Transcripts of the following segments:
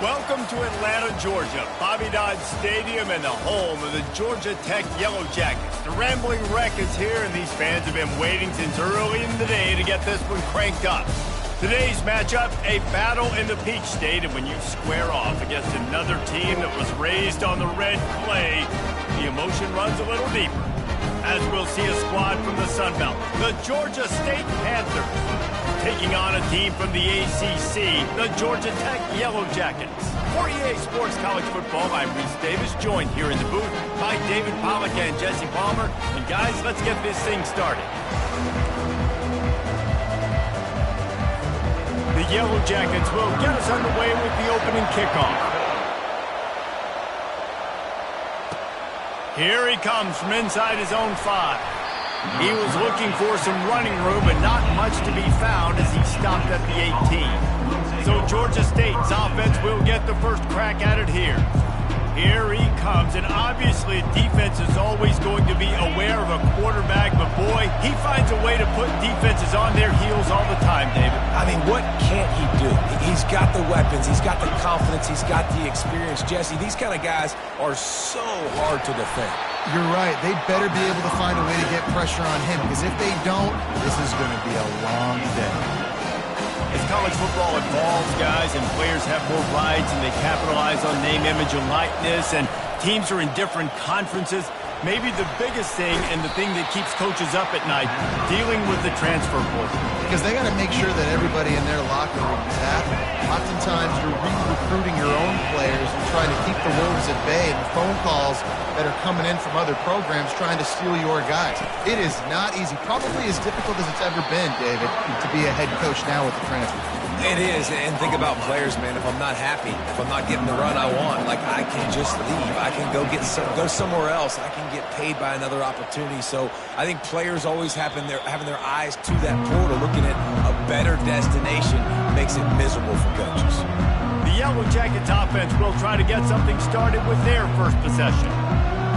Welcome to Atlanta, Georgia, Bobby Dodd Stadium and the home of the Georgia Tech Yellow Jackets. The Rambling Wreck is here, and these fans have been waiting since early in the day to get this one cranked up. Today's matchup, a battle in the Peach State, and when you square off against another team that was raised on the red clay, the emotion runs a little deeper. As we'll see a squad from the Sun Belt, the Georgia State Panthers, taking on a team from the ACC, the Georgia Tech Yellow Jackets. For EA Sports College Football, I'm Reese Davis, joined here in the booth by David Pollack and Jesse Palmer. And guys, let's get this thing started. The Yellow Jackets will get us underway with the opening kickoff. Here he comes from inside his own 5. He was looking for some running room, but not much to be found as he stopped at the 18. So Georgia State's offense will get the first crack at it here. Here he comes, and obviously defense is always going to be aware of a quarterback, but boy, he finds a way to put defenses on their heels all the time, David. I mean, what can't he do? He's got the weapons, he's got the confidence, he's got the experience. Jesse, these kind of guys are so hard to defend. You're right. They better be able to find a way to get pressure on him, because if they don't, this is going to be a long day. As college football evolves, guys, and players have more rights and they capitalize on name, image, and likeness, and teams are in different conferences, maybe the biggest thing and the thing that keeps coaches up at night, dealing with the transfer portal. Because they got to make sure that everybody in their locker room is happy. Oftentimes, you're re-recruiting your own players and trying to keep the wolves at bay, and the phone calls that are coming in from other programs trying to steal your guys. It is not easy. Probably as difficult as it's ever been, David, to be a head coach now with the transfer. It is, and think about players, man. If I'm not happy, if I'm not getting the run I want, like, I can just leave. I can go somewhere else. I can get paid by another opportunity. So I think players always having their eyes to that portal, looking at a better destination, makes it miserable for coaches. The Yellow Jackets offense will try to get something started with their first possession.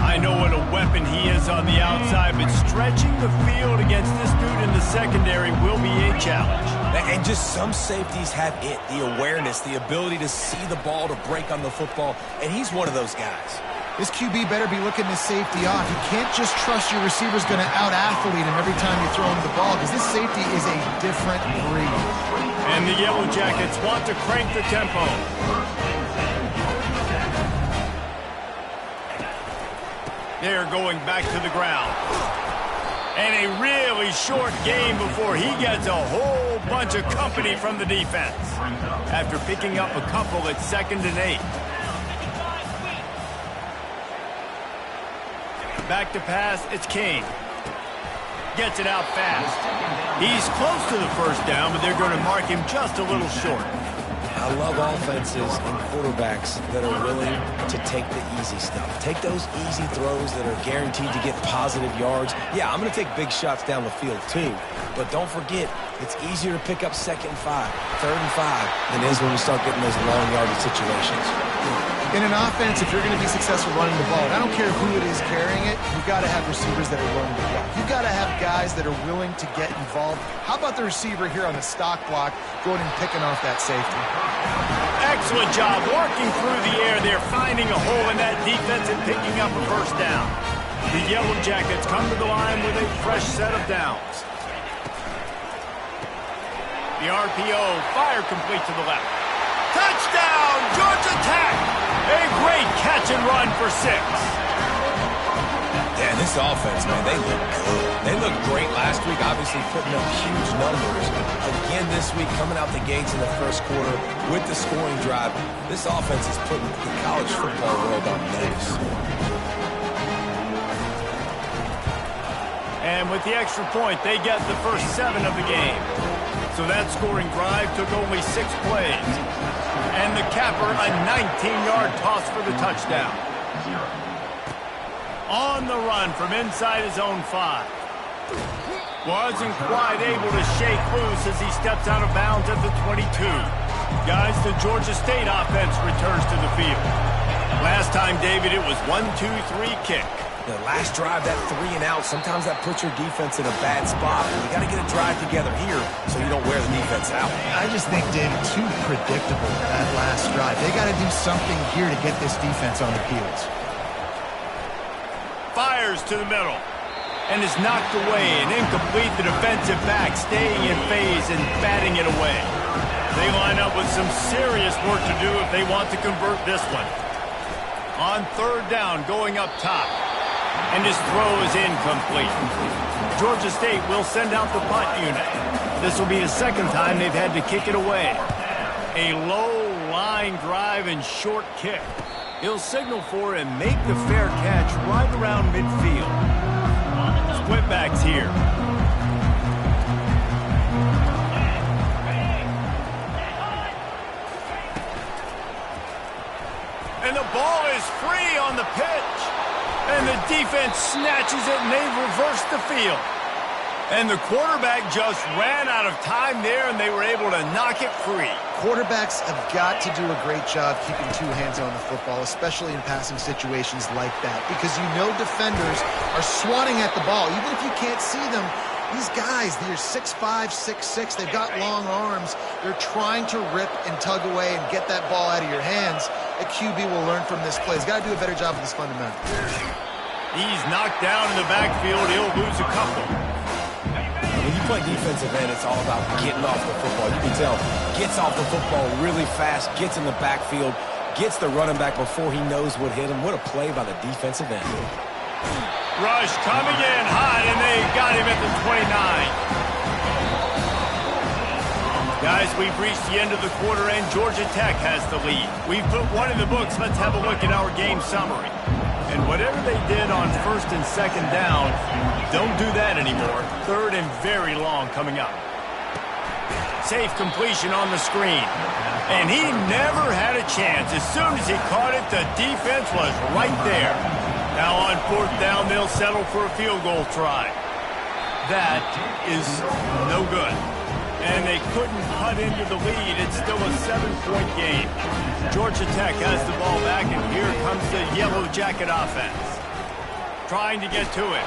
I know what a weapon he is on the outside, but stretching the field against this dude in the secondary will be a challenge. And just some safeties have it, the awareness, the ability to see the ball, to break on the football, and he's one of those guys. This QB better be looking this safety off. You can't just trust your receiver's going to out-athlete him every time you throw him the ball, because this safety is a different breed. And the Yellow Jackets want to crank the tempo. They're going back to the ground. And a really short game before he gets a whole bunch of company from the defense, after picking up a couple at 2nd and 8. Back to pass, it's King. Gets it out fast. He's close to the first down, but they're going to mark him just a little short. I love offenses and quarterbacks that are willing to take the easy stuff. Take those easy throws that are guaranteed to get positive yards. Yeah, I'm going to take big shots down the field too. But don't forget, it's easier to pick up 2nd and 5, 3rd and 5 than it is when we start getting those long yardage situations. In an offense, if you're going to be successful running the ball, and I don't care who it is carrying it, you've got to have receivers that are willing to block. You've got to have guys that are willing to get involved. How about the receiver here on the stock block going and picking off that safety? Excellent job working through the air there, finding a hole in that defense and picking up a first down. The Yellow Jackets come to the line with a fresh set of downs. The RPO, fire complete to the left. Touchdown, Georgia Tech! A great catch and run for 6. Yeah, this offense, man, they look good. They looked great last week, obviously putting up huge numbers. Again this week, coming out the gates in the first quarter with the scoring drive. This offense is putting the college football world on notice. And with the extra point, they get the first 7 of the game. So that scoring drive took only 6 plays. And the capper, a 19-yard toss for the touchdown. On the run from inside his own 5. Wasn't quite able to shake loose as he steps out of bounds at the 22. Guys, the Georgia State offense returns to the field. Last time, David, it was 1-2-3 kick. The last drive, that 3 and out, sometimes that puts your defense in a bad spot. And you got to get a drive together here so you don't wear the defense out. I just think, David, too predictable that last drive. They got to do something here to get this defense on their heels. Fires to the middle. And is knocked away and incomplete. The defensive back staying in phase and batting it away. They line up with some serious work to do if they want to convert this one. On 3rd down, going up top. And his throw is incomplete. Georgia State will send out the punt unit. This will be the 2nd time they've had to kick it away. A low line drive and short kick. He'll signal for and make the fair catch right around midfield. Split backs here. And the ball is free on the pitch. And the defense snatches it, and they've reversed the field. And the quarterback just ran out of time there, and they were able to knock it free. Quarterbacks have got to do a great job keeping 2 hands on the football, especially in passing situations like that, because you know defenders are swatting at the ball. Even if you can't see them, these guys, they're 6'5", 6'6", they've got long arms. They're trying to rip and tug away and get that ball out of your hands. A QB will learn from this play. He's got to do a better job with his fundamentals. He's knocked down in the backfield. He'll lose a couple. When you play defensive end, it's all about getting off the football. You can tell, gets off the football really fast, gets in the backfield, gets the running back before he knows what hit him. What a play by the defensive end. Rush coming in hot, and they got him at the 29. Guys, we've reached the end of the quarter, and Georgia Tech has the lead. We've put one in the books. Let's have a look at our game summary. And whatever they did on 1st and 2nd down, don't do that anymore. 3rd and very long coming up. Safe completion on the screen. And he never had a chance. As soon as he caught it, the defense was right there. Now on 4th down, they'll settle for a field goal try. That is no good. And they couldn't cut into the lead. It's still a 7-point game. Georgia Tech has the ball back, and here comes the Yellow Jacket offense. Trying to get to it.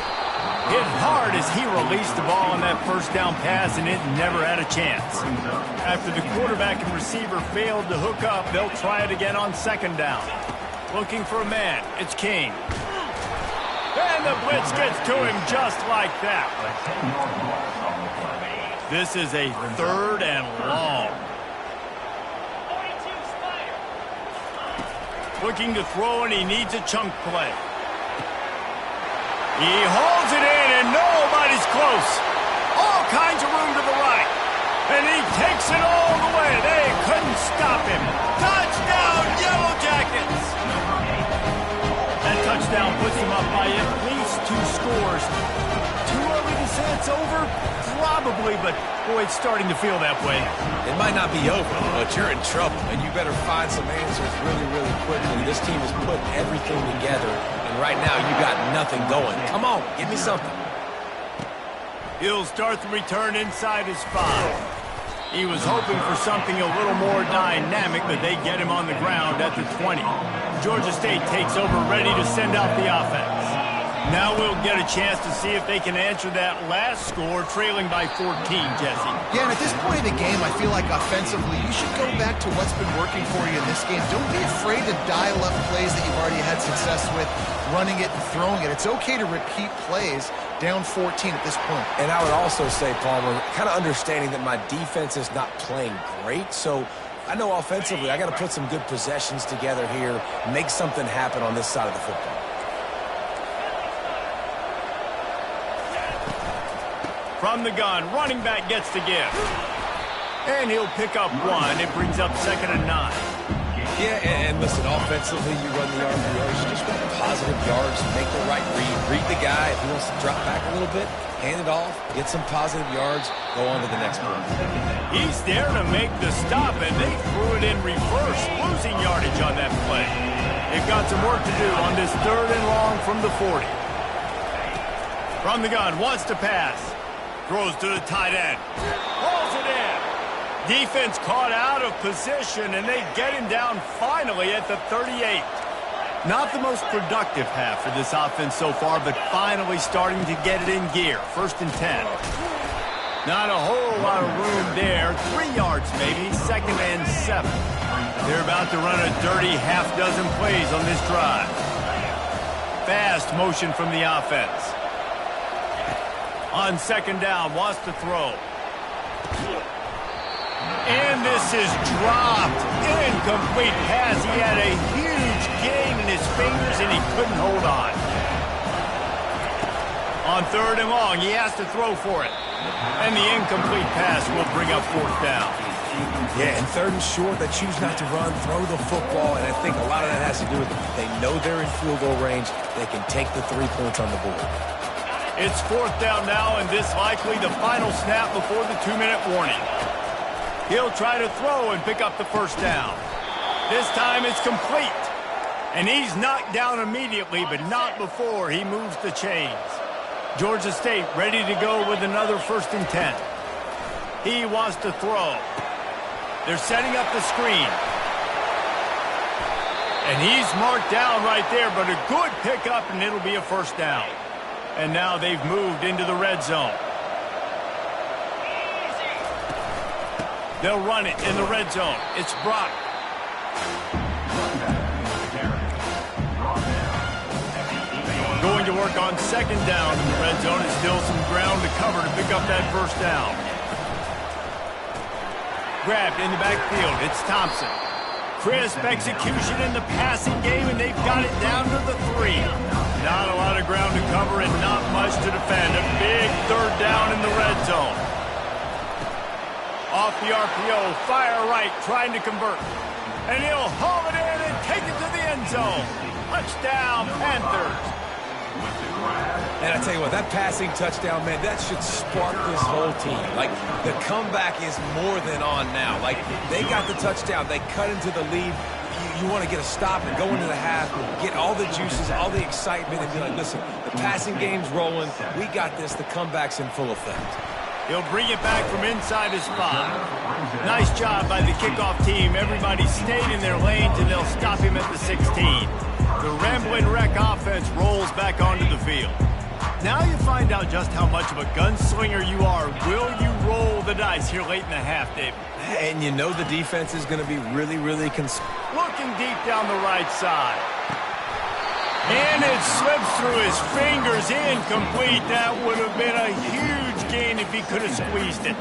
Hit hard as he released the ball on that 1st down pass, and it never had a chance. After the quarterback and receiver failed to hook up, they'll try it again on 2nd down. Looking for a man. It's King. And the blitz gets to him just like that. This is a 3rd and long. Looking to throw, and he needs a chunk play. He hauls it in, and nobody's close. All kinds of room to the right. And he takes it all the way. They couldn't stop him. Touchdown, Yellow Jackets! That touchdown puts them up by at least 2 scores. Too early to say it's over? Probably, but boy, it's starting to feel that way. It might not be over, but you're in trouble, and you better find some answers really, really quickly. This team is putting everything together, and right now you got nothing going. Come on, give me something. He'll start the return inside his 5. He was hoping for something a little more dynamic, but they get him on the ground at the 20. Georgia State takes over, ready to send out the offense. Now we'll get a chance to see if they can answer that last score, trailing by 14, Jesse. Yeah, and at this point in the game, I feel like offensively, you should go back to what's been working for you in this game. Don't be afraid to dial up plays that you've already had success with, running it and throwing it. It's okay to repeat plays down 14 at this point. And I would also say, Palmer, kind of understanding that my defense is not playing great, so I know offensively I got to put some good possessions together here, make something happen on this side of the football. From the gun, running back gets the give. And he'll pick up 1. It brings up 2nd and 9. Yeah, and listen, offensively, you run the RPOs. You just want positive yards, make the right read the guy. If he wants to drop back a little bit, hand it off, get some positive yards, go on to the next play. He's there to make the stop, and they threw it in reverse, losing yardage on that play. They've got some work to do on this 3rd and long from the 40. From the gun, wants to pass. Throws to the tight end. Hauls it in. Defense caught out of position, and they get him down finally at the 38. Not the most productive half for this offense so far, but finally starting to get it in gear. 1st and 10. Not a whole lot of room there. 3 yards maybe. 2nd and 7. They're about to run a dirty half-dozen plays on this drive. Fast motion from the offense. On 2nd down, wants to throw. And this is dropped. Incomplete pass. He had a huge gain in his fingers, and he couldn't hold on. On 3rd and long, he has to throw for it. And the incomplete pass will bring up 4th down. Yeah, and 3rd and short, they choose not to run, throw the football, and I think a lot of that has to do with they know they're in field goal range. They can take the 3 points on the board. It's 4th down now, and this likely the final snap before the 2-minute warning. He'll try to throw and pick up the 1st down. This time it's complete. And he's knocked down immediately, but not before he moves the chains. Georgia State ready to go with another 1st and 10. He wants to throw. They're setting up the screen. And he's marked down right there, but a good pickup, and it'll be a 1st down. And now they've moved into the red zone. They'll run it in the red zone. It's Brock. Going to work on 2nd down in the red zone. It's still some ground to cover to pick up that 1st down. Grabbed in the backfield. It's Thompson. Crisp execution in the passing game, and they've got it down to the 3. Not a lot of ground to cover and not much to defend. A big 3rd down in the red zone. Off the RPO, fire right, trying to convert. And he'll haul it in and take it to the end zone. Touchdown, Panthers. And I tell you what, that passing touchdown, man, that should spark this whole team. Like, the comeback is more than on now. Like, they got the touchdown. They cut into the lead. You want to get a stop and go into the half, get all the juices, all the excitement, and be like, listen, the passing game's rolling. We got this. The comeback's in full effect. He'll bring it back from inside his 5. Nice job by the kickoff team. Everybody stayed in their lanes, and they'll stop him at the 16. The Rambling Wreck offense rolls back onto the field. Now you find out just how much of a gunslinger you are. Will you roll the dice here late in the half, David? And you know the defense is going to be really, really looking deep down the right side. And it slips through his fingers. Incomplete. That would have been a huge gain if he could have squeezed it.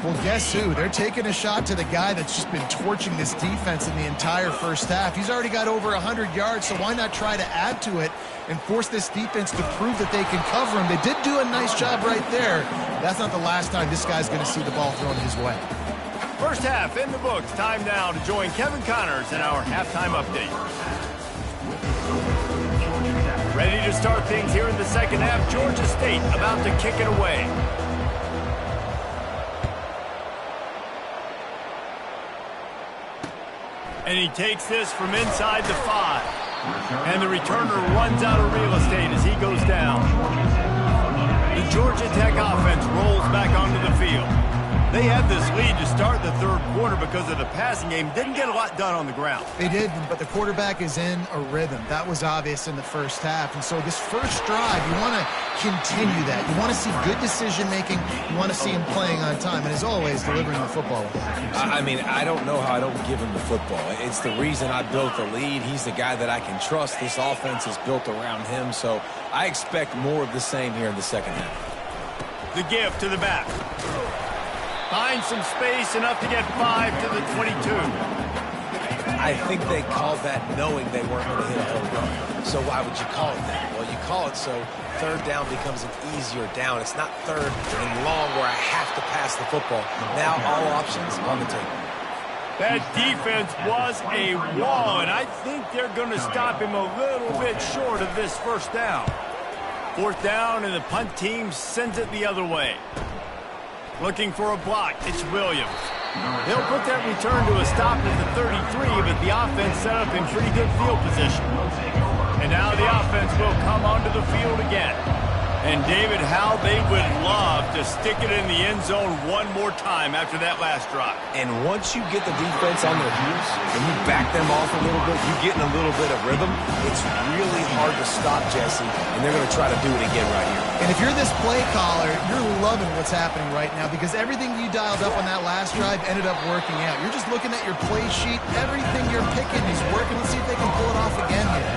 Well, guess who? They're taking a shot to the guy that's just been torching this defense in the entire 1st half. He's already got over 100 yards, so why not try to add to it and force this defense to prove that they can cover him? They did do a nice job right there. That's not the last time this guy's going to see the ball thrown his way. 1st half in the books. Time now to join Kevin Connors in our halftime update. Ready to start things here in the 2nd half. Georgia State about to kick it away. And he takes this from inside the 5. And the returner runs out of real estate as he goes down. The Georgia Tech offense rolls back onto the field. They had this lead to start the 3rd quarter because of the passing game. Didn't get a lot done on the ground. They did, but the quarterback is in a rhythm. That was obvious in the 1st half. And so this first drive, you want to continue that. You want to see good decision-making. You want to see him playing on time. And as always, delivering the football. I mean, I don't know how I don't give him the football. It's the reason I built the lead. He's the guy that I can trust. This offense is built around him. So I expect more of the same here in the 2nd half. The give to the back. Finds some space, enough to get 5 to the 22. I think they called that knowing they weren't going to hit a home run. So why would you call it that? Well, you call it so 3rd down becomes an easier down. It's not 3rd and long where I have to pass the football. Now all options on the table. That defense was a wall, and I think they're going to stop him a little bit short of this 1st down. 4th down, and the punt team sends it the other way. Looking for a block. It's Williams. They'll put that return to a stop at the 33, but the offense set up in pretty good field position. And now the offense will come onto the field again. And David, how they would love to stick it in the end zone one more time after that last drive. And once you get the defense on their heels and you back them off a little bit, you get in a little bit of rhythm, it's really hard to stop, Jesse, and they're going to try to do it again right here. And if you're this play caller, you're loving what's happening right now because everything you dialed up on that last drive ended up working out. You're just looking at your play sheet. Everything you're picking is working. Let's see if they can pull it off again here.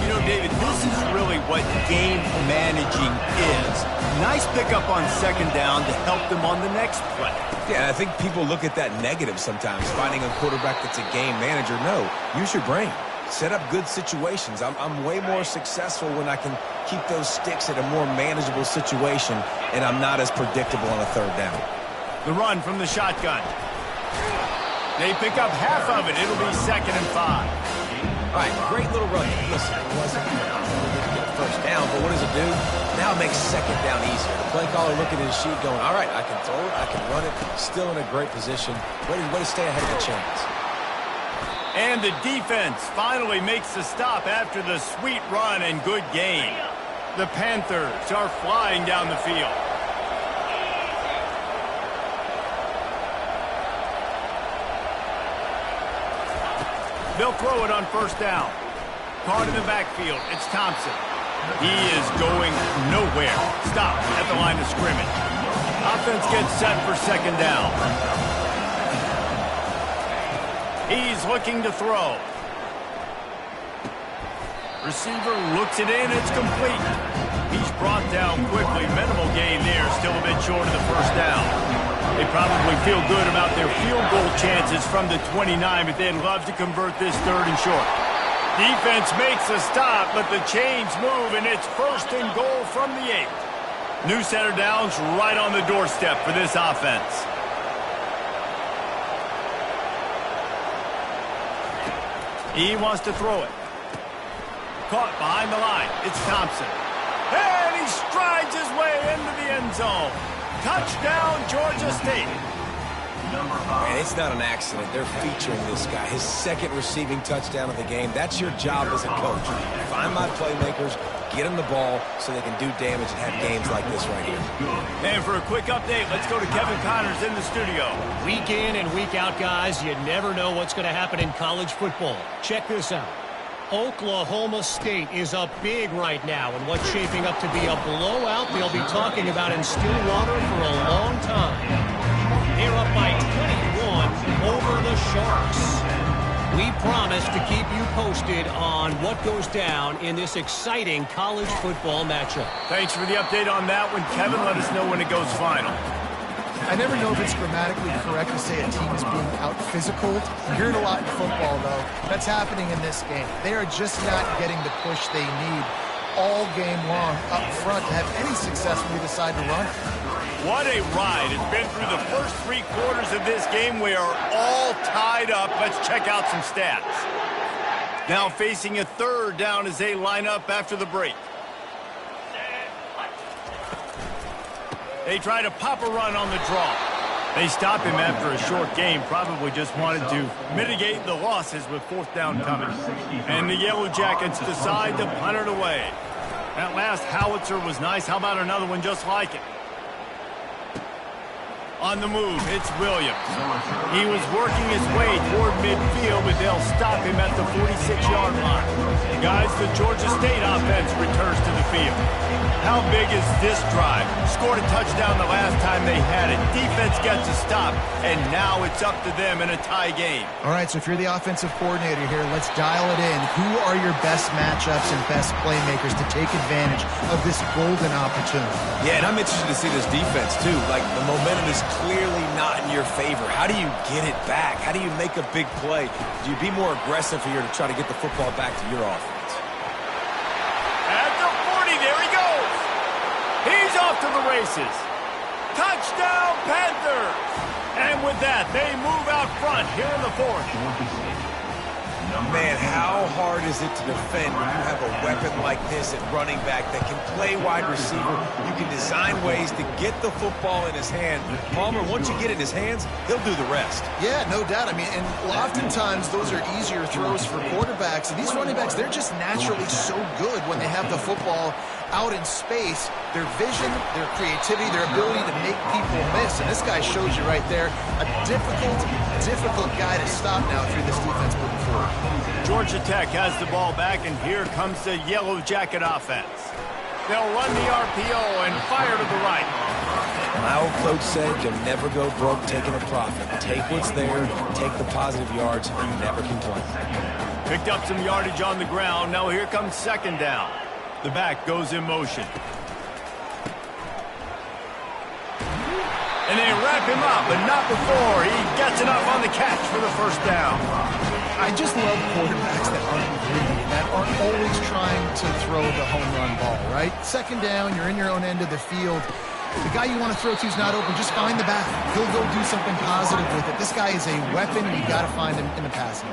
You know, David, this is really what game managing is. Nice pickup on second down to help them on the next play. Yeah, I think people look at that negative sometimes, finding a quarterback that's a game manager. No, use your brain. Set up good situations. I'm way more successful when I can keep those sticks at a more manageable situation, and I'm not as predictable on a third down. The run from the shotgun. They pick up half of it. It'll be 2nd and 5. All right, great little run. Listen, it wasn't get a first down, but what does it do? Now it makes second down easier. The play caller looking at his sheet going, all right, I can throw it, I can run it, still in a great position. Way to stay ahead of the chains. And the defense finally makes the stop after the sweet run and good game. The Panthers are flying down the field. They'll throw it on first down. Caught in the backfield. It's Thompson. He is going nowhere. Stop at the line of scrimmage. Offense gets set for second down. He's looking to throw. Receiver looks it in. It's complete. He's brought down quickly. Minimal gain there. Still a bit short of the first down. They probably feel good about their field goal chances from the 29, but they'd love to convert this 3rd and short. Defense makes a stop, but the chains move, and it's 1st and goal from the 8. New set of downs right on the doorstep for this offense. He wants to throw it. Caught behind the line. It's Thompson. And he strides his way into the end zone. Touchdown, Georgia State. And it's not an accident. They're featuring this guy. His 2nd receiving touchdown of the game. That's your job as a coach. Find my playmakers, get them the ball so they can do damage and have games like this right here. And for a quick update, let's go to Kevin Connors in the studio. Week in and week out, guys, you never know what's going to happen in college football. Check this out. Oklahoma State is up big right now in what's shaping up to be a blowout they'll be talking about in Stillwater for a long time. They're up by 21 over the Sharks. We promise to keep you posted on what goes down in this exciting college football matchup. Thanks for the update on that one, Kevin. Let us know when it goes final. I never know if it's grammatically correct to say a team is being out-physical. You hear it a lot in football, though. That's happening in this game. They are just not getting the push they need all game long up front to have any success when we decide to run it. What a ride. It's been through the first 3 quarters of this game. We are all tied up. Let's check out some stats. Now facing a 3rd down as they line up after the break. They try to pop a run on the draw. They stop him after a short game. Probably just wanted to mitigate the losses with 4th down coming. And the Yellow Jackets decide to punt it away. That last howitzer was nice. How about another one just like it? On the move, it's Williams. He was working his way toward midfield, but they'll stop him at the 46-yard line. Guys, the Georgia State offense returns to the field. How big is this drive? Scored a touchdown the last time they had it. Defense gets a stop, and now it's up to them in a tie game. All right, so if you're the offensive coordinator here, let's dial it in. Who are your best matchups and best playmakers to take advantage of this golden opportunity? Yeah, and I'm interested to see this defense, too. Like, the momentum is clearly not in your favor. How do you get it back? How do you make a big play? Do you be more aggressive here to try to get the football back to your offense? At the 40, there he goes. He's off to the races. Touchdown, Panthers. And with that, they move out front here in the 4th. Man, how hard is it to defend when you have a weapon like this at running back that can play wide receiver? You can design ways to get the football in his hand. Palmer, once you get it in his hands, he'll do the rest. Yeah, no doubt. I mean, and oftentimes those are easier throws for quarterbacks. And these running backs, they're just naturally so good when they have the football out in space, their vision, their creativity, their ability to make people miss. And this guy shows you right there, a difficult guy to stop now through this defense moving forward. Georgia Tech has the ball back, and here comes the Yellow Jacket offense. They'll run the RPO and fire to the right. My old coach said you'll never go broke taking a profit. Take what's there, take the positive yards, and you never complain. Picked up some yardage on the ground. Now here comes second down. The back goes in motion. And they wrap him up, but not before he gets enough on the catch for the first down. I just love quarterbacks that aren't greedy, that aren't always trying to throw the home run ball, right? Second down, you're in your own end of the field. The guy you want to throw to is not open. Just find the back. He'll go do something positive with it. This guy is a weapon. You've got to find him in the passing.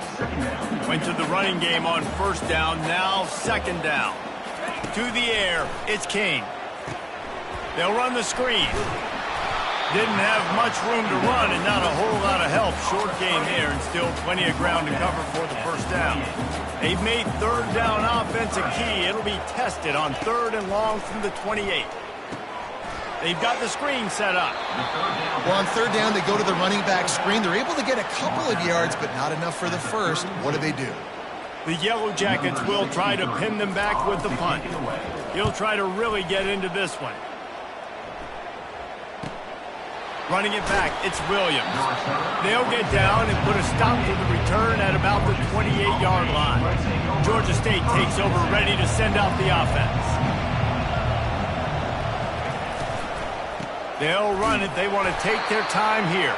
Went to the running game on first down. Now second down. To the air, it's King. They'll run the screen. Didn't have much room to run and not a whole lot of help. Short game here and still plenty of ground to cover for the first down. They've made third down offense a key. It'll be tested on third and long from the 28. They've got the screen set up. Well, on third down, they go to the running back screen. They're able to get a couple of yards, but not enough for the first. What do? The Yellow Jackets will try to pin them back with the punt. He'll try to really get into this one. Running it back, it's Williams. They'll get down and put a stop to the return at about the 28-yard line. Georgia State takes over, ready to send out the offense. They'll run it. They want to take their time here.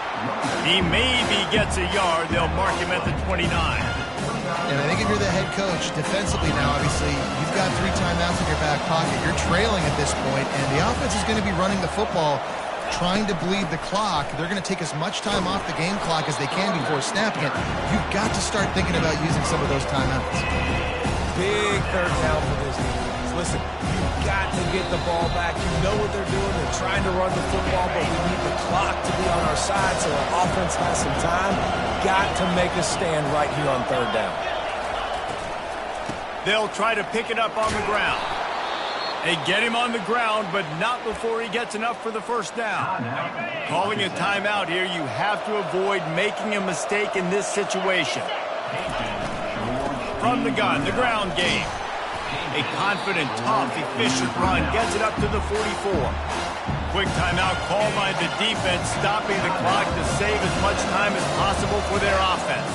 He maybe gets a yard. They'll mark him at the 29. And I think if you're the head coach, defensively now, obviously, you've got 3 timeouts in your back pocket. You're trailing at this point, and the offense is going to be running the football, trying to bleed the clock. They're going to take as much time off the game clock as they can before snapping it. You've got to start thinking about using some of those timeouts. Big third down for this team. Listen, you've got to get the ball back. You know what they're doing. They're trying to run the football, but we need the clock to be on our side so our offense has some time. Got to make a stand right here on third down. They'll try to pick it up on the ground. They get him on the ground, but not before he gets enough for the first down. Calling a timeout here, you have to avoid making a mistake in this situation. From the gun, the ground game. A confident, tough, efficient run gets it up to the 44. Quick timeout called by the defense, stopping the clock to save as much time as possible for their offense.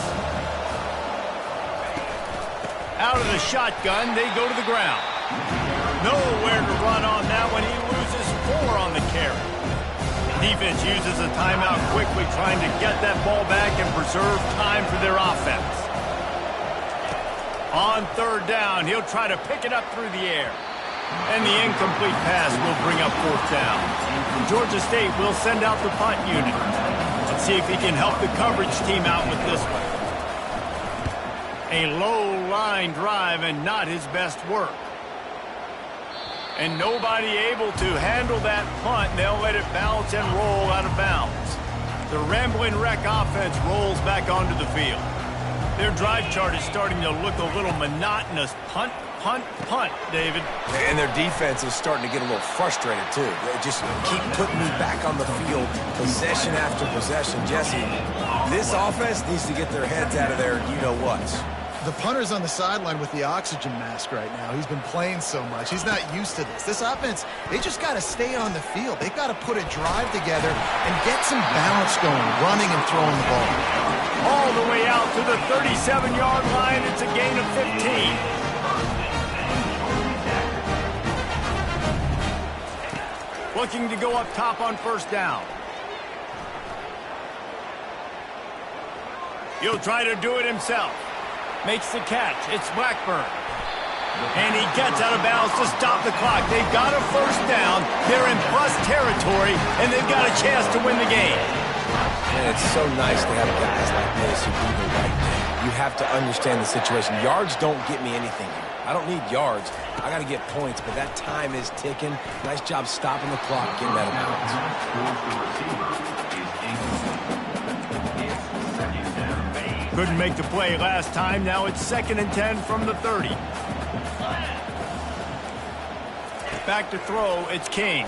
Out of the shotgun, they go to the ground. Nowhere to run on that one. He loses 4 on the carry. Defense uses a timeout quickly, trying to get that ball back and preserve time for their offense. On third down, he'll try to pick it up through the air. And the incomplete pass will bring up fourth down. Georgia State will send out the punt unit. Let's see if he can help the coverage team out with this one. A low line drive and not his best work. And nobody able to handle that punt. They'll let it bounce and roll out of bounds. The Rambling Wreck offense rolls back onto the field. Their drive chart is starting to look a little monotonous. Punt, punt, punt, David. And their defense is starting to get a little frustrated, too. They just keep putting me back on the field, possession after possession. Jesse, this offense needs to get their heads out of their you-know-whats. The punter's on the sideline with the oxygen mask right now. He's been playing so much. He's not used to this. This offense, they just got to stay on the field. They've got to put a drive together and get some balance going, running and throwing the ball. All the way out to the 37-yard line. It's a gain of 15. Looking to go up top on first down. He'll try to do it himself. Makes the catch. It's Blackburn. And he gets out of bounds to stop the clock. They've got a first down. They're in plus territory, and they've got a chance to win the game. And it's so nice to have guys like this who do the right thing. You have to understand the situation. Yards don't get me anything here. I don't need yards. I got to get points, but that time is ticking. Nice job stopping the clock, getting out of bounds. Couldn't make the play last time. Now it's 2nd and 10 from the 30. Back to throw, it's King.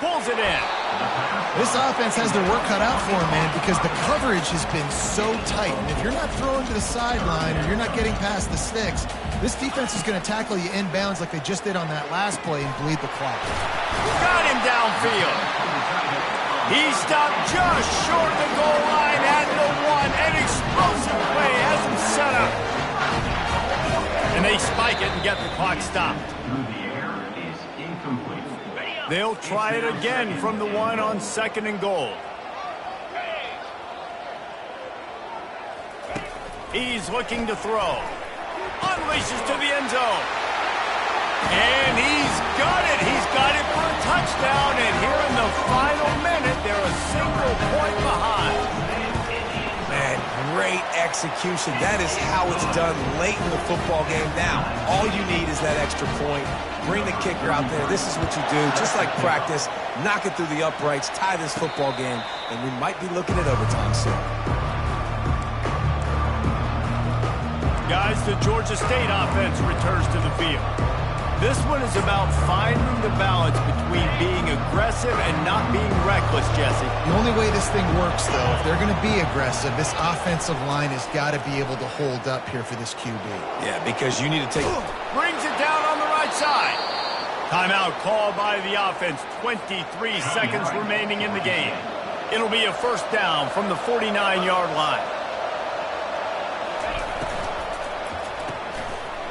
Pulls it in. This offense has their work cut out for them, man, because the coverage has been so tight. And if you're not throwing to the sideline or you're not getting past the sticks, this defense is going to tackle you inbounds like they just did on that last play and bleed the clock. Got him downfield. He stopped just short of the goal line at the one. An explosive play has him set up. And they spike it and get the clock stopped. They'll try it again from the one on 2nd and goal. He's looking to throw. Unleashes to the end zone. And he's got it. He's got it for a touchdown. And here in the final minute, they're a single point behind. Man, great execution. That is how it's done late in the football game. Now, all you need is that extra point. Bring the kicker out there. This is what you do. Just like practice, knock it through the uprights, tie this football game, and we might be looking at overtime soon. Guys, the Georgia State offense returns to the field. This one is about finding the balance between being aggressive and not being reckless, Jesse. The only way this thing works, though, if they're going to be aggressive, this offensive line has got to be able to hold up here for this QB. Yeah, because you need to take... Brings it down on the right side. Timeout called by the offense. 23 seconds remaining in the game. It'll be a first down from the 49-yard line.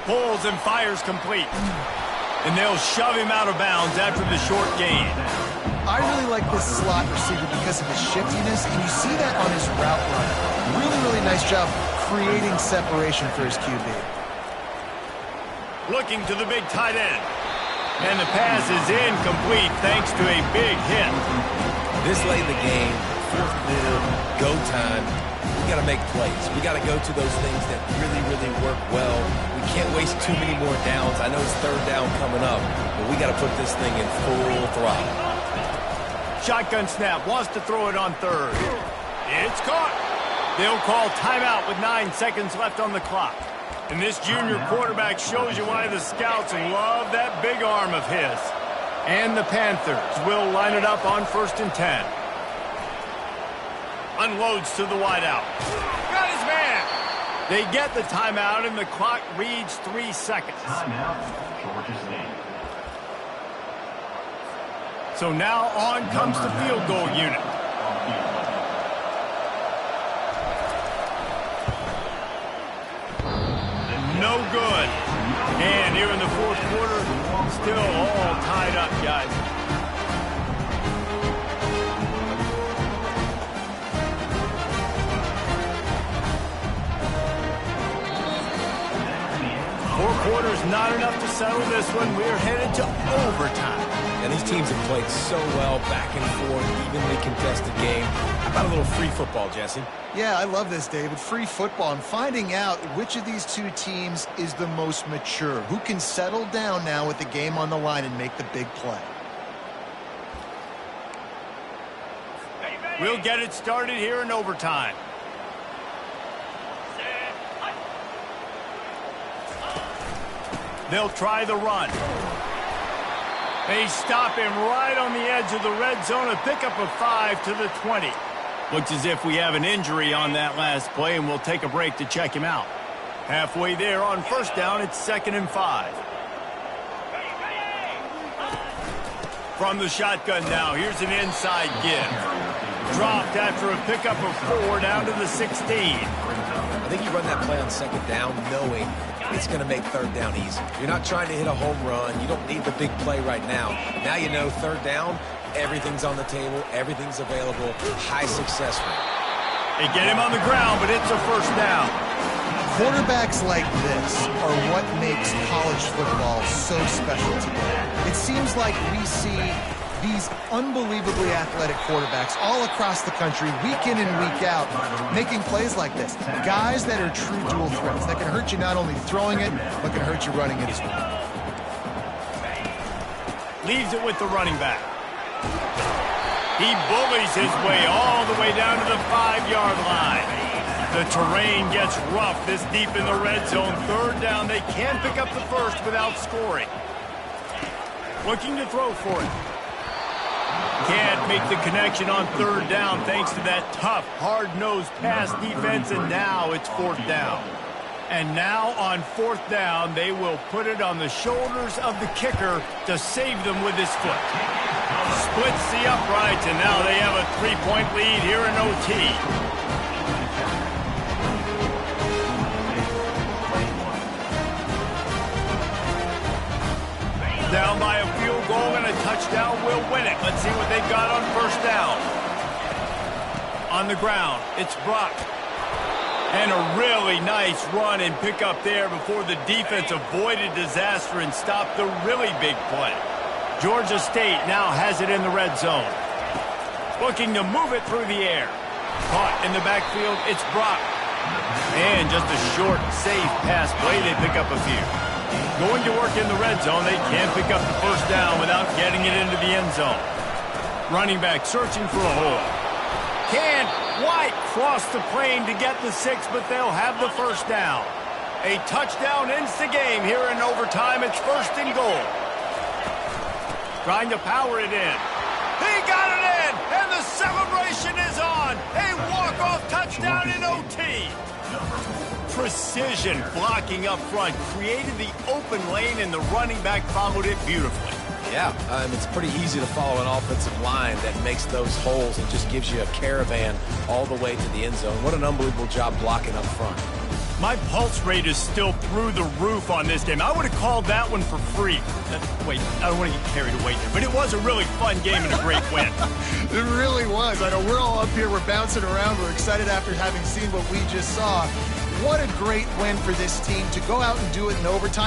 Pulls and fires complete. And they'll shove him out of bounds after the short gain. I really like this slot receiver because of his shiftiness, and you see that on his route run. Really, really nice job creating separation for his QB. Looking to the big tight end. And the pass is incomplete thanks to a big hit. This late in the game, 4th quarter, go time, we got to make plays. We got to go to those things that really, really work well. We can't waste too many more downs. I know it's 3rd down coming up, but we got to put this thing in full throttle. Shotgun snap, wants to throw it on 3rd. It's caught. They'll call timeout with 9 seconds left on the clock. And this junior quarterback shows you why the scouts love that big arm of his. And the Panthers will line it up on 1st and 10. Unloads to the wideout. Got his man. They get the timeout, and the clock reads 3 seconds. Timeout, Georgia State. So now on comes the field goal unit. No good. And here in the 4th quarter, still all tied up, guys. Four quarters not enough to settle this one. We're headed to overtime. And these teams have played so well, back and forth, evenly contested game. How about a little free football, Jesse? Yeah, I love this, David. Free football and finding out which of these two teams is the most mature, who can settle down now with the game on the line and make the big play. We'll get it started here in overtime. They'll try the run. They stop him right on the edge of the red zone. A pickup of 5 to the 20. Looks as if we have an injury on that last play, and we'll take a break to check him out. Halfway there on 1st down, it's 2nd and 5. From the shotgun now, here's an inside give. Dropped after a pickup of 4 down to the 16. I think you run that play on 2nd down knowing it's going to make 3rd down easy. You're not trying to hit a home run. You don't need the big play right now. Now you know 3rd down, everything's on the table, everything's available, high success rate. They get him on the ground, but it's a 1st down. Quarterbacks like this are what makes college football so special today. It seems like we see these unbelievably athletic quarterbacks all across the country, week in and week out, making plays like this. Guys that are true dual threats, that can hurt you not only throwing it, but can hurt you running it as well. Leaves it with the running back. He bullies his way all the way down to the 5-yard line. The terrain gets rough this deep in the red zone. Third down, they can pick up the first without scoring. Looking to throw for it. Can't make the connection on third down thanks to that tough, hard-nosed pass defense, and now it's fourth down. And now on fourth down, they will put it on the shoulders of the kicker to save them with his foot. Splits the uprights, and now they have a 3-point lead here in OT. Down by a field goal and a touchdown will win it. Let's see what they got on first down. On the ground, it's Brock. And a really nice run and pick up there before the defense avoided disaster and stopped the really big play. Georgia State now has it in the red zone. Looking to move it through the air. Caught in the backfield, it's Brock. And just a short, safe pass play, they pick up a few. Going to work in the red zone, they can't pick up the first down without getting it into the end zone. Running back searching for a hole. Can't quite cross the plane to get the 6, but they'll have the first down. A touchdown ends the game here in overtime. It's first and goal. Trying to power it in. He got it in, and the celebration is on. A walk-off touchdown in OT. Precision blocking up front created the open lane, and the running back followed it beautifully. Yeah, it's pretty easy to follow an offensive line that makes those holes and just gives you a caravan all the way to the end zone. What an unbelievable job blocking up front. My pulse rate is still through the roof on this game. I would have called that one for free. Wait, I don't want to get carried away here, but it was a really fun game and a great win. It really was. I know we're all up here, we're bouncing around, we're excited after having seen what we just saw. What a great win for this team to go out and do it in overtime.